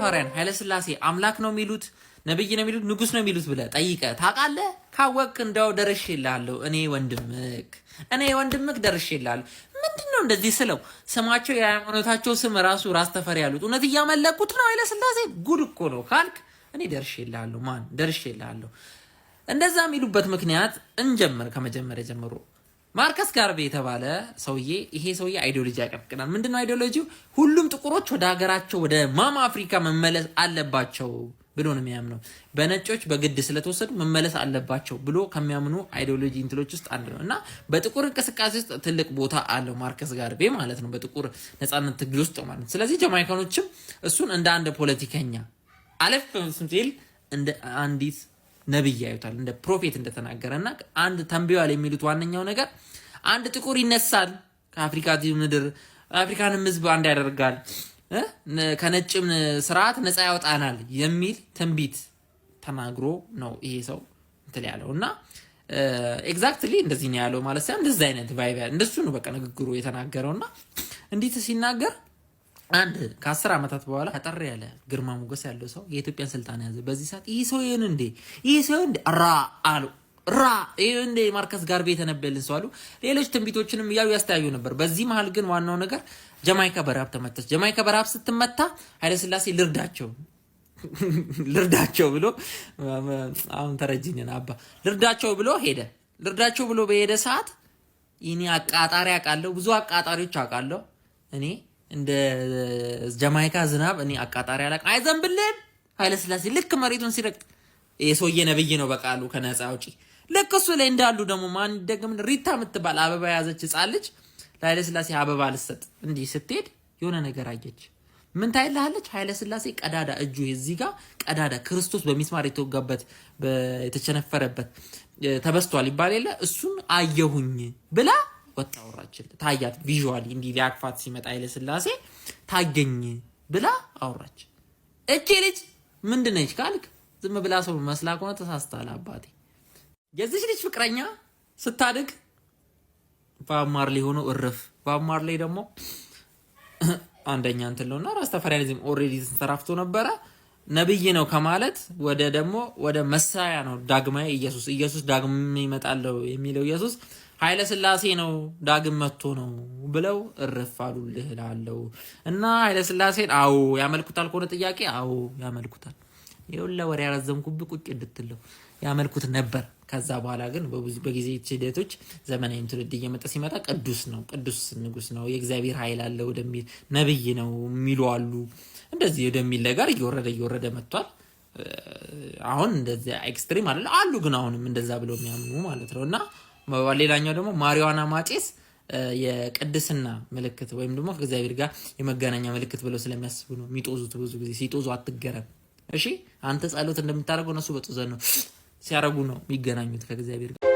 ራስተፋሪያን ኃይለ ሥላሴ አምላክ ነው የሚሉት ነብይ ነው የሚሉት ንጉስ ነው የሚሉት ብለህ ጠይቀህ ታውቃለህ? ካወቅ እንደው ደርሼልሃለሁ እኔ ወንድምክ ደርሼልሃለሁ። ምንድነው እንደዚህ ስለው ስማቸው የሃይማኖታቸው ስም ራሱ ራስተፋሪ ያሉት እውነት እያመለኩት ነው ኃይለ ሥላሴ? ጉድ እኮ ነው ካልክ እኔ ደርሼልሃለሁ። እንደዛ የሚሉበት ምክንያት እንጀምር ከመጀመሪያ ጀምሮ። ማርከስ ጋርቬ የተባለ ሰውዬ ይሄ ሰውዬ አይዲዮሎጂ ያቀርቅናል። ምንድነው አይዲዮሎጂው? ሁሉም ጥቁሮች ወደ ሀገራቸው ወደ ማማ አፍሪካ መመለስ አለባቸው ብሎ ነው የሚያምነው። በነጮች በግድ ስለተወሰዱ መመለስ አለባቸው ብሎ ከሚያምኑ አይዲዮሎጂ እንትሎች ውስጥ አንዱ ነው እና በጥቁር እንቅስቃሴ ውስጥ ትልቅ ቦታ አለው ማርከስ ጋርቬ ማለት ነው፣ በጥቁር ነፃነት ትግል ውስጥ ማለት ነው። ስለዚህ ጀማይካኖችም እሱን እንደ አንድ ፖለቲከኛ አለፍ ሲል እንደ አንዲት ነብይ ያዩታል፣ እንደ ፕሮፌት እንደተናገረና አንድ ተንብዮአል የሚሉት ዋነኛው ነገር አንድ ጥቁር ይነሳል ከአፍሪካ ምድር አፍሪካንም ህዝብ አንድ ያደርጋል ከነጭም ስርዓት ነፃ ያወጣናል የሚል ትንቢት ተናግሮ ነው ይሄ ሰው እንትን ያለውና ኤግዛክትሊ እንደዚህ ነው ያለው ማለት ሳይሆን እንደዚህ አይነት ቫይብ እንደሱ ነው በቃ ንግግሩ የተናገረውና እንዴት ሲናገር አንድ ከ10 ዓመታት በኋላ አጠር ያለ ግርማ ሞገስ ያለው ሰው የኢትዮጵያን ስልጣን ያዘ። በዚህ ሰዓት ይሄ ሰው እንደ እንደ ማርከስ ጋርቬ የተነበየልን ሰው አሉ። ሌሎች ትንቢቶችንም ያስተያዩ ነበር። በዚህ መሃል ግን ዋናው ነገር ጀማይካ በረሃብ ተመታች። ጀማይካ በረሃብ ስትመታ ኃይለ ሥላሴ ልርዳቸው ብሎ አሁን ተረጅኝና አባ ልርዳቸው ብሎ ሄደ። ልርዳቸው ብሎ በሄደ ሰዓት እኔ አቃጣሪ አውቃለሁ፣ ብዙ አቃጣሪዎች አውቃለሁ። እኔ እንደ ጀማይካ ዝናብ እኔ አቃጣሪ አላውቅም። አይዘንብልን ኃይለ ሥላሴ ልክ መሬቱን ሲረግጥ የሰውዬ ነብይ ነው በቃሉ ከነፃ አውጪ ልክ እሱ ላይ እንዳሉ ደግሞ ማን ደግም ሪታ የምትባል አበባ ያዘች ሕፃን ልጅ ለኃይለ ሥላሴ አበባ ልሰጥ እንዲህ ስትሄድ የሆነ ነገር አየች። ምን ታይልሃለች? ኃይለ ሥላሴ ቀዳዳ እጁ እዚህ ጋር ቀዳዳ ክርስቶስ በሚስማር የተወጋበት የተቸነፈረበት ተበስቷል ይባል የለ እሱን አየሁኝ ብላ ወጣ አወራችል። ታያት ቪዥዋሊ እንዲህ ሊያቅፋት ሲመጣ ኃይለ ሥላሴ ታገኝ ብላ አወራች። እቺ ልጅ ምንድነች ካልክ ዝም ብላ ሰው መስላ ከሆነ ተሳስተሃል አባቴ። የዚህ ልጅ ፍቅረኛ ስታድግ ባማርሌ ሆኖ እርፍ ባማርሌ ደግሞ አንደኛ እንትን ነውና ራስተፋሪያኒዝም ኦሬዲ ተንሰራፍቶ ነበረ። ነብይ ነው ከማለት ወደ መሳያ ነው ዳግማዊ ኢየሱስ ዳግም ይመጣል የሚለው ኢየሱስ ኃይለ ሥላሴ ነው ዳግም መጥቶ ነው ብለው እርፍ አሉልህ እላለሁ። እና ኃይለ ሥላሴን አዎ ያመልኩታል ከሆነ ጥያቄ አዎ ያመልኩታል። ይኸውልህ ወሬ ያረዘምኩብህ ቁጭ እንድትለው ያመልኩት ነበር። ከዛ በኋላ ግን በጊዜ ሂደቶች ዘመናዊ ትውልድ እየመጣ ሲመጣ ቅዱስ ንጉስ ነው የእግዚአብሔር ኃይል አለ ወደሚል ነብይ ነው የሚሉ አሉ። እንደዚህ ወደሚል ነገር እየወረደ መጥቷል። አሁን እንደዚህ ኤክስትሪም አሉ ግን አሁንም እንደዛ ብለው የሚያምኑ ማለት ነውና ሌላኛው ደግሞ ማሪዋና ማጨስ የቅድስና ምልክት ወይም ደግሞ ከእግዚአብሔር ጋር የመገናኛ ምልክት ብለው ስለሚያስቡ ነው የሚጦዙት። ብዙ ጊዜ ሲጦዙ አትገረም እሺ። አንተ ጸሎት እንደምታደርገው እነሱ በጦዘን ነው ሲያረጉ ነው የሚገናኙት ከእግዚአብሔር ጋር።